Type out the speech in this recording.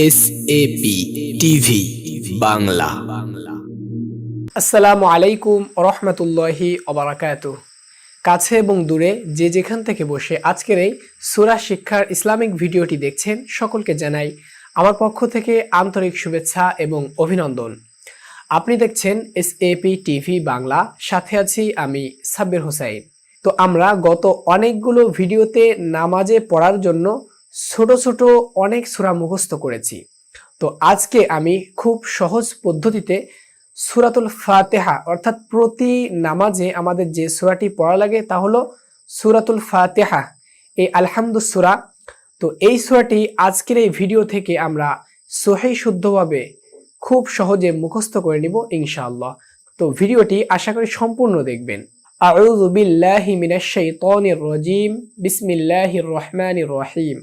SAP TV Bangla. আসসালামু আলাইকুম রহমতুল্লাহি ওবারাকাতুহ। কাছে এবং দূরে যে যেখান থেকে বসে আজকের এই সূরা শিক্ষার ইসলামিক ভিডিওটি দেখছেন, সকলকে জানাই আমার পক্ষ থেকে আন্তরিক শুভেচ্ছা এবং অভিনন্দন। আপনি দেখছেন এসএপি টিভি বাংলা, সাথে আছি আমি সাব্বির হোসাইন। তো আমরা গত অনেকগুলো ভিডিওতে নামাজে পড়ার জন্য ছোট ছোট অনেক সূরা মুখস্থ করেছি। তো আজকে আমি খুব সহজ পদ্ধতিতে সূরাতুল ফাতিহা অর্থাৎ প্রতি নামাজে আমাদের যে সূরাটি পড়া লাগে তা হলো সূরাতুল ফাতিহা, এই আলহামদু সূরা। তো এই সূরাটি আজকের এই ভিডিও থেকে আমরা সহিহ শুদ্ধভাবে খুব সহজে মুখস্থ করে নিব ইনশাআল্লাহ। তো ভিডিওটি আশা করি সম্পূর্ণ দেখবেন। আউযু বিল্লাহি মিনাশ শাইতানির রাজিম, বিসমিল্লাহির রহমানির রহিম।